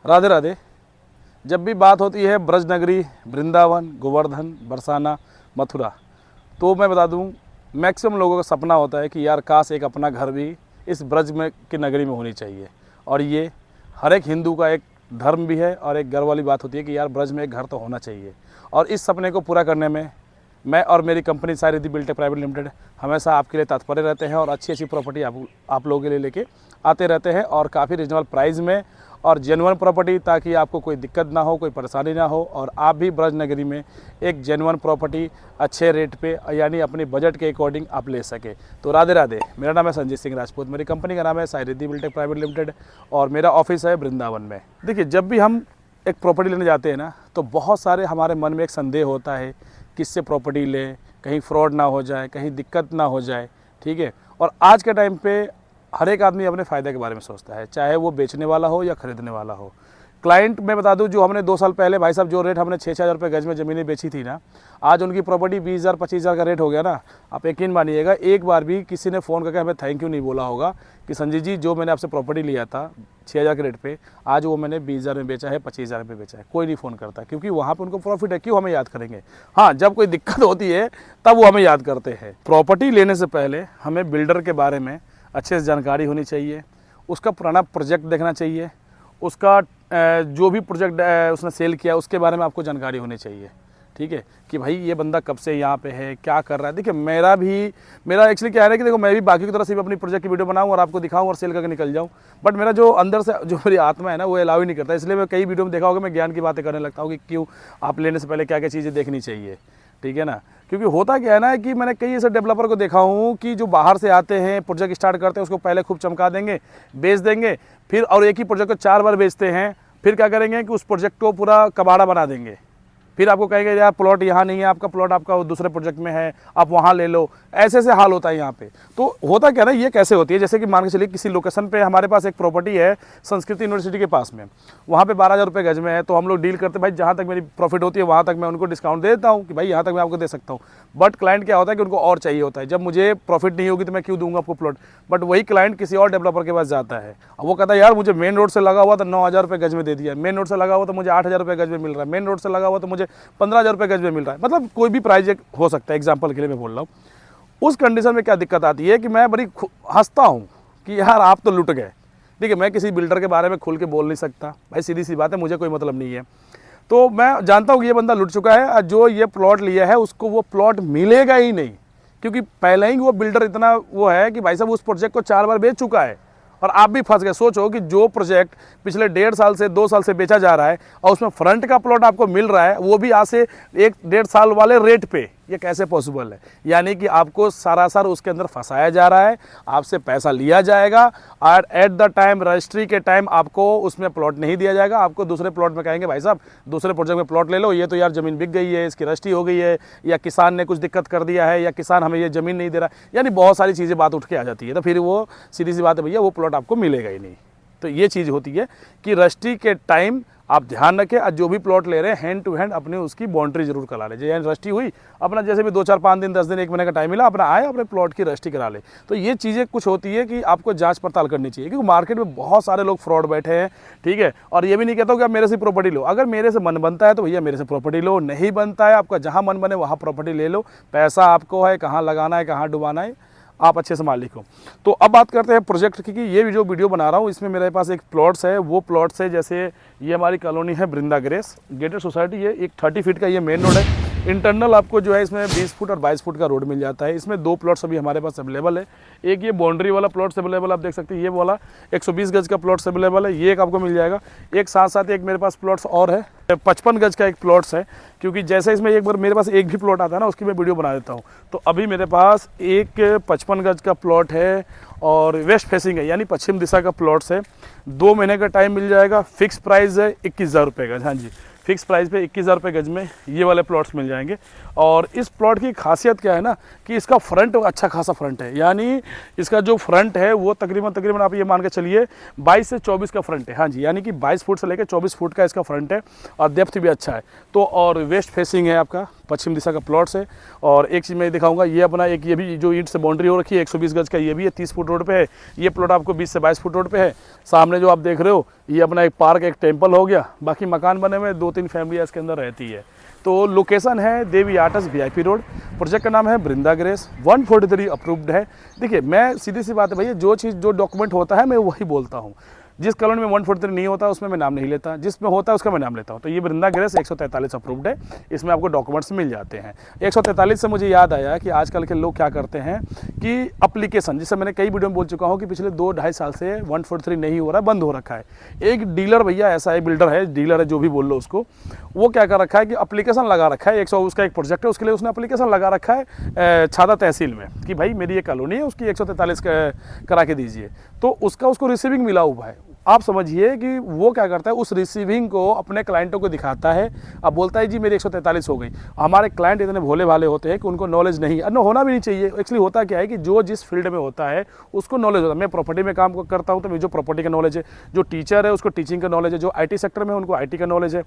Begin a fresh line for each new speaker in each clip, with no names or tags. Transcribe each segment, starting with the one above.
राधे राधे। जब भी बात होती है ब्रज नगरी, वृंदावन, गोवर्धन, बरसाना, मथुरा, तो मैं बता दूं मैक्सिमम लोगों का सपना होता है कि यार काश एक अपना घर भी इस ब्रज में की नगरी में होनी चाहिए। और ये हर एक हिंदू का एक धर्म भी है और एक गर्व वाली बात होती है कि यार ब्रज में एक घर तो होना चाहिए। और इस सपने को पूरा करने में मैं और मेरी company Sai Riddhi Buildtech private limited हमेशा आपके लिए तत्पर रहते हैं और अच्छी अच्छी प्रॉपर्टी आप लोगों के लिए लेके आते रहते हैं और काफ़ी रिजनेबल प्राइस में और जेन्युइन प्रॉपर्टी, ताकि आपको कोई दिक्कत ना हो, कोई परेशानी ना हो और आप भी ब्रज नगरी में एक जेन्युइन प्रॉपर्टी अच्छे रेट पे यानी अपनी बजट के अकॉर्डिंग आप ले सके। तो राधे राधे। मेरा नाम है संजीत सिंह राजपूत, मेरी कंपनी का नाम है Sai Riddhi Buildtech private limited और मेरा ऑफिस है वृंदावन में। देखिए, जब भी हम एक प्रॉपर्टी लेने जाते हैं ना, तो बहुत सारे हमारे मन में एक संदेह होता है किससे प्रॉपर्टी लें, कहीं फ्रॉड ना हो जाए, कहीं दिक्कत ना हो जाए। ठीक है। और आज के टाइम पे हर एक आदमी अपने फ़ायदे के बारे में सोचता है, चाहे वो बेचने वाला हो या ख़रीदने वाला हो। क्लाइंट मैं बता दूं, जो हमने 2 साल पहले भाई साहब जो रेट हमने 6-6 हज़ार रुपये गज में ज़मीनें बेची थी ना, आज उनकी प्रॉपर्टी 20,000 25,000 का रेट हो गया ना। आप यकीन मानिएगा, एक बार भी किसी ने फ़ोन करके हमें थैंक यू नहीं बोला होगा कि संजीत जी जो मैंने आपसे प्रॉपर्टी लिया था 6,000 के रेट पे, आज वो मैंने 20,000 में बेचा है, 25,000 में बेचा है। कोई नहीं फ़ोन करता, क्योंकि वहाँ पर उनको प्रॉफिट है। क्यों हमें याद करेंगे? हाँ, जब कोई दिक्कत होती है तब वो हमें याद करते हैं। प्रॉपर्टी लेने से पहले हमें बिल्डर के बारे में अच्छे से जानकारी होनी चाहिए, उसका पुराना प्रोजेक्ट देखना चाहिए, उसका जो भी प्रोजेक्ट उसने सेल किया उसके बारे में आपको जानकारी होनी चाहिए। ठीक है, कि भाई ये बंदा कब से यहाँ पे है, क्या कर रहा है। देखिए, मेरा एक्चुअली क्या है कि देखो, मैं भी बाकी की तरह से भी अपनी प्रोजेक्ट की वीडियो बनाऊँ और आपको दिखाऊँ और सेल करके निकल जाऊँ, बट मेरा जो अंदर से जो मेरी आत्मा है ना, वो अलाउ ही नहीं करता। इसलिए मैं कई वीडियो में देखा होगा मैं ज्ञान की बातें करने लगता हूँ कि क्यों आप लेने से पहले क्या क्या चीज़ें देखनी चाहिए। ठीक है ना, क्योंकि होता क्या है ना कि मैंने कई ऐसे डेवलपर को देखा हूँ कि जो बाहर से आते हैं, प्रोजेक्ट स्टार्ट करते हैं, उसको पहले खूब चमका देंगे, बेच देंगे, फिर और एक ही प्रोजेक्ट को 4 बार बेचते हैं। फिर क्या करेंगे कि उस प्रोजेक्ट को पूरा कबाड़ा बना देंगे, फिर आपको कहेंगे यार प्लॉट यहाँ नहीं है, आपका प्लॉट आपका दूसरे प्रोजेक्ट में है, आप वहाँ ले लो। ऐसे ऐसे हाल होता है यहाँ पे। तो होता क्या ना, ये कैसे होती है, जैसे कि मान के चलिए किसी लोकेशन पे हमारे पास एक प्रॉपर्टी है संस्कृत यूनिवर्सिटी के पास में, वहाँ पे 12,000 रुपये गज में है। तो हम लोग डील करते हैं, भाई जहाँ तक मेरी प्रॉफिट होती है वहाँ तक मैं उनको डिस्काउंट दे देता हूँ कि भाई यहाँ तक मैं आपको दे सकता हूँ। बट क्लाइंट क्या होता है कि उनको और चाहिए होता है, जब मुझे प्रॉफिट नहीं होगी तो मैं क्यों दूंगा आपको प्लॉट। बट वही क्लाइंट किसी और डेवलपर के पास जाता है, अब वो कहता है यार मुझे मेन रोड से लगा हुआ तो 9,000 रुपये गज में दे दिया, मेन रोड से लगा हुआ तो मुझे 8,000 रुपये गज में मिल रहा है, मेन रोड से लगा हुआ तो मुझे 15,000 रुपये गज में मिल रहा है। मतलब कोई भी प्राइस हो सकता है, एग्जाम्पल के लिए मैं बोल रहा हूँ। उस कंडीशन में क्या दिक्कत आती है कि मैं बड़ी हंसता हूँ कि यार आप तो लुट गए। ठीक है, मैं किसी बिल्डर के बारे में खुल के बोल नहीं सकता, भाई सीधी सी बात है, मुझे कोई मतलब नहीं है। तो मैं जानता हूँ कि ये बंदा लुट चुका है, जो ये प्लॉट लिया है उसको वो प्लॉट मिलेगा ही नहीं, क्योंकि पहले ही वो बिल्डर इतना वो है कि भाई साहब उस प्रोजेक्ट को 4 बार बेच चुका है और आप भी फंस गए। सोचो कि जो प्रोजेक्ट पिछले 1.5 साल से 2 साल से बेचा जा रहा है और उसमें फ्रंट का प्लॉट आपको मिल रहा है, वो भी आज से 1-1.5 साल वाले रेट पे, ये कैसे पॉसिबल है? यानी कि आपको सरासर उसके अंदर फंसाया जा रहा है, आपसे पैसा लिया जाएगा और एट द टाइम रजिस्ट्री के टाइम आपको उसमें प्लॉट नहीं दिया जाएगा। आपको दूसरे प्लॉट में कहेंगे भाई साहब दूसरे प्रोजेक्ट में प्लॉट ले लो, ये तो यार ज़मीन बिक गई है, इसकी रजिस्ट्री हो गई है, या किसान ने कुछ दिक्कत कर दिया है, या किसान हमें ये ज़मीन नहीं दे रहा, यानी बहुत सारी चीज़ें बात उठ के आ जाती है। तो फिर वो सीधी सी बात है भैया, वो प्लॉट आपको मिलेगा ही नहीं। तो ये चीज़ होती है कि रजिस्ट्री के टाइम आप ध्यान रखें, और जो भी प्लॉट ले रहे हैं हैंड टू हैंड अपने उसकी बाउंड्री जरूर करा लीजिए। यानी रजिस्ट्री हुई अपना, जैसे भी 2 4 5 दिन 10 दिन 1 महीने का टाइम मिला, अपना आए अपने प्लॉट की रजिस्ट्री करा ले। तो ये चीज़ें कुछ होती है कि आपको जांच पड़ताल करनी चाहिए, क्योंकि मार्केट में बहुत सारे लोग फ्रॉड बैठे हैं। ठीक है, और ये भी नहीं कहता हूँ कि आप मेरे से प्रॉपर्टी लो, अगर मेरे से मन बनता है तो भैया मेरे से प्रॉपर्टी लो, नहीं बनता है आपका जहाँ मन बने वहाँ प्रॉपर्टी ले लो। पैसा आपको है, कहाँ लगाना है कहाँ डुबाना है आप अच्छे से मालिक हो। तो अब बात करते हैं प्रोजेक्ट की, कि ये जो वीडियो बना रहा हूँ इसमें मेरे पास एक प्लॉट्स है, वो प्लॉट्स है जैसे ये हमारी कॉलोनी है वृंदा ग्रेस गेटेड सोसाइटी है, एक 30 फीट का ये मेन रोड है। इंटरनल आपको जो है इसमें 20 फुट और 22 फुट का रोड मिल जाता है। इसमें 2 प्लॉट्स अभी हमारे पास अवेलेबल है। एक ये बाउंड्री वाला प्लॉट्स अवेलेबल, आप देख सकते हैं, ये वाला 120 गज का प्लॉट्स अवेलेबल है, ये एक आपको मिल जाएगा। एक साथ साथ एक मेरे पास प्लॉट्स और है, 55 गज का एक प्लॉट्स है, क्योंकि जैसे इसमें एक बार मेरे पास एक भी प्लॉट आता है ना, उसकी मैं वीडियो बना देता हूँ। तो अभी मेरे पास एक 55 गज का प्लॉट है और वेस्ट फेसिंग है, यानी पश्चिम दिशा का प्लॉट्स है। 2 महीने का टाइम मिल जाएगा, फिक्स प्राइस है 21,000 रुपये गज। हाँ जी, फिक्स प्राइस पे 21,000 रुपये गज में ये वाले प्लॉट्स मिल जाएंगे। और इस प्लॉट की खासियत क्या है ना कि इसका फ्रंट अच्छा खासा फ्रंट है, यानी इसका जो फ्रंट है वो तकरीबन आप ये मान के चलिए 22 से 24 का फ्रंट है। हाँ जी, यानी कि 22 फुट से लेकर 24 फुट का इसका फ्रंट है। और डेप्थ भी अच्छा है। तो और वेस्ट फेसिंग है आपका, पश्चिम दिशा का प्लॉट्स है। और एक चीज़ मैं दिखाऊंगा, ये अपना एक ये भी जो ईंट से बाउंड्री हो रखी है 120 गज का, ये भी है, 30 फुट रोड पे है। ये प्लॉट आपको 20 से 22 फुट रोड पे है। सामने जो आप देख रहे हो ये अपना एक पार्क, एक टेम्पल हो गया, बाकी मकान बने हुए 2-3 फैमिली इसके अंदर रहती है। तो लोकेशन है देवी आर्ट्स VIP रोड। प्रोजेक्ट का नाम है बृंदा ग्रेस, 143 अप्रूव्ड है। देखिए मैं सीधी सी बात है भैया, जो चीज़ जो डॉक्यूमेंट होता है मैं वही बोलता हूँ। जिस कॉलोनी में 143 नहीं होता उसमें मैं नाम नहीं लेता, जिसमें होता है उसका मैं नाम लेता हूँ। तो ये बृंदा ग्रेस 143 अप्रूव्ड है, इसमें आपको डॉक्यूमेंट्स मिल जाते हैं। 143 से मुझे याद आया कि आजकल के लोग क्या करते हैं कि एप्लीकेशन, जिससे मैंने कई वीडियो में बोल चुका हूँ कि पिछले 2-2.5 साल से 143 नहीं हो रहा, बंद हो रखा है। एक डीलर भैया ऐसा है, बिल्डर है, डीलर है, जो भी बोल लो उसको, वो क्या कर रखा है कि एप्लीकेशन लगा रखा है। 100 उसका एक प्रोजेक्ट है, उसके लिए उसने एप्लीकेशन लगा रखा है छादा तहसील में कि भाई मेरी ये कॉलोनी है, उसकी 143 करा के दीजिए। तो उसको रिसीविंग मिला हुआ है। आप समझिए कि वो क्या करता है, उस रिसीविंग को अपने क्लाइंटों को दिखाता है। अब बोलता है जी मेरी 143 हो गई। हमारे क्लाइंट इतने भोले भाले होते हैं कि उनको नॉलेज नहीं है, होना भी नहीं चाहिए। एक्चुअली होता क्या है कि जो जिस फील्ड में होता है उसको नॉलेज होता है। मैं प्रॉपर्टी में काम करता हूँ तो मुझे जो प्रॉपर्टी का नॉलेज है, जो टीचर है उसको टीचिंग का नॉलेज है, जो IT सेक्टर में उनको IT का नॉलेज है,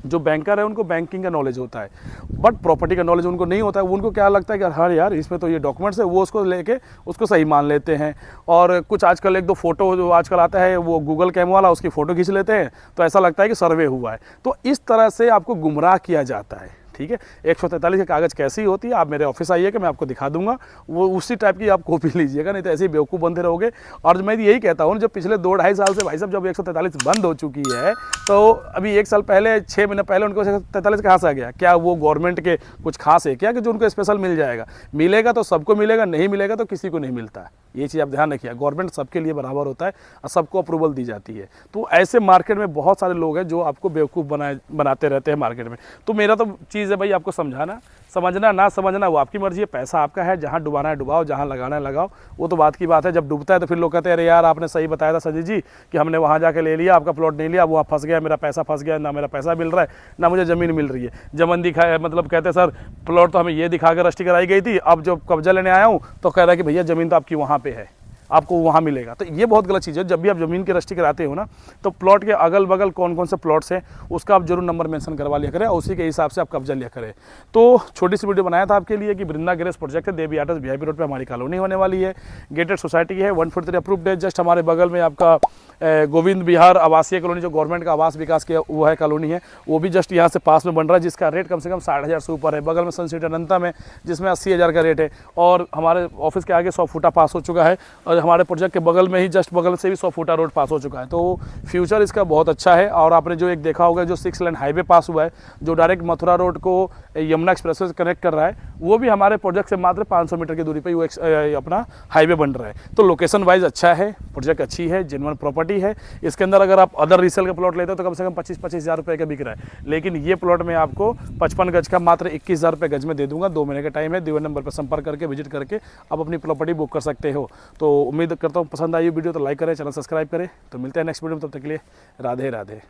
जो बैंकर है उनको बैंकिंग का नॉलेज होता है। बट प्रॉपर्टी का नॉलेज उनको नहीं होता है। उनको क्या लगता है कि हाँ यार इसमें तो ये डॉक्यूमेंट्स है, वो उसको लेके उसको सही मान लेते हैं। और कुछ आजकल 1-2 फोटो जो आजकल आता है वो गूगल कैम वाला, उसकी फ़ोटो खींच लेते हैं तो ऐसा लगता है कि सर्वे हुआ है। तो इस तरह से आपको गुमराह किया जाता है। ठीक है, 143 के कागज़ कैसी होती है, आप मेरे ऑफिस आइए कि मैं आपको दिखा दूंगा, वो उसी टाइप की आप कॉपी लीजिएगा, नहीं तो ऐसे ही बेवकूफ़ बनते रहोगे। और मैं यही कहता हूँ, जब पिछले 2-2.5 साल से भाई साहब जब 143 बंद हो चुकी है, तो अभी 1 साल पहले 6 महीने पहले उनको 143 कहाँ से आ गया? क्या वो गवर्नमेंट के कुछ खास है क्या कि जो उनको स्पेशल मिल जाएगा? मिलेगा तो सबको मिलेगा, नहीं मिलेगा तो किसी को नहीं मिलता है। ये चीज़ आप ध्यान रखिए, गवर्नमेंट सबके लिए बराबर होता है और सबको अप्रूवल दी जाती है। तो ऐसे मार्केट में बहुत सारे लोग हैं जो आपको बेवकूफ़ बनाते रहते हैं मार्केट में। तो मेरा तो चीज़ है भाई आपको समझाना, समझना ना समझना वो आपकी मर्जी है, पैसा आपका है, जहाँ डुबाना है डुबाओ, जहाँ लगाना है लगाओ। वो तो बात की बात है। जब डूबता है तो फिर लोग कहते हैं अरे यार आपने सही बताया था संजीव जी कि हमने वहाँ जाके ले लिया, आपका प्लॉट नहीं लिया, वहाँ फंस गया, मेरा पैसा फंस गया, ना मेरा पैसा मिल रहा है ना मुझे ज़मीन मिल रही है। जमीन दिखाया मतलब कहते सर प्लॉट तो हमें ये दिखा कर रजिस्ट्री कराई गई थी, अब जब कब्जा लेने आया हूँ तो कह रहा है कि भैया ज़मीन तो आपकी वहाँ पे है, आपको वहाँ मिलेगा। तो ये बहुत गलत चीज़ है। जब भी आप ज़मीन की रजिस्ट्री कराते हो ना, तो प्लॉट के अगल बगल कौन कौन से प्लॉट्स हैं उसका आप जरूर नंबर मेंशन करवा लिया करें और उसी के हिसाब से आप कब्जा लिया करें। तो छोटी सी वीडियो बनाया था आपके लिए कि बृंदा ग्रेस प्रोजेक्ट है, देवी आर्ट्स VIP रोड पे हमारी कॉलोनी होने वाली है। गेटेड सोसाइटी है, 143 अप्रूव्ड है। जस्ट हमारे बगल में आपका गोविंद विहार आवासीय कॉलोनी, जो गवर्नमेंट का आवास विकास किया वो है कॉलोनी है, वो भी जस्ट यहाँ से पास में बन रहा है, जिसका रेट कम से कम 60,000 से ऊपर है। बगल में सनसिटी अनंता में जिसमें 80,000 का रेट है। और हमारे ऑफिस के आगे 100 फुटा पास हो चुका है और हमारे प्रोजेक्ट के बगल में ही जस्ट बगल से भी 100 फुटा रोड पास हो चुका है। तो फ्यूचर इसका बहुत अच्छा है। और आपने जो एक देखा होगा जो 6 लेन हाईवे पास हुआ है, जो डायरेक्ट मथुरा रोड को यमुना एक्सप्रेसवे से कनेक्ट कर रहा है, वो भी हमारे प्रोजेक्ट से मात्र 500 मीटर की दूरी पर वो अपना हाईवे बन रहा है। तो लोकेशन वाइज अच्छा है, प्रोजेक्ट अच्छी है, जेन्युइन प्रॉपर्टी है। इसके अंदर अगर आप अदर रीसेल का प्लॉट लेते हो तो कम से कम 25-25 हज़ार रुपये का बिक रहा है, लेकिन ये प्लॉट में आपको 55 गज का मात्र 21,000 रुपये गज में दे दूंगा। 2 महीने का टाइम है। दिए नंबर पर संपर्क करके विजिट करके आप अपनी प्रॉपर्टी बुक कर सकते हो। तो उम्मीद करता हूँ पसंद आई वीडियो तो लाइक करें, चैनल सब्सक्राइब करें। तो मिलते हैं नेक्स्ट वीडियो में, तब तक के लिए राधे राधे।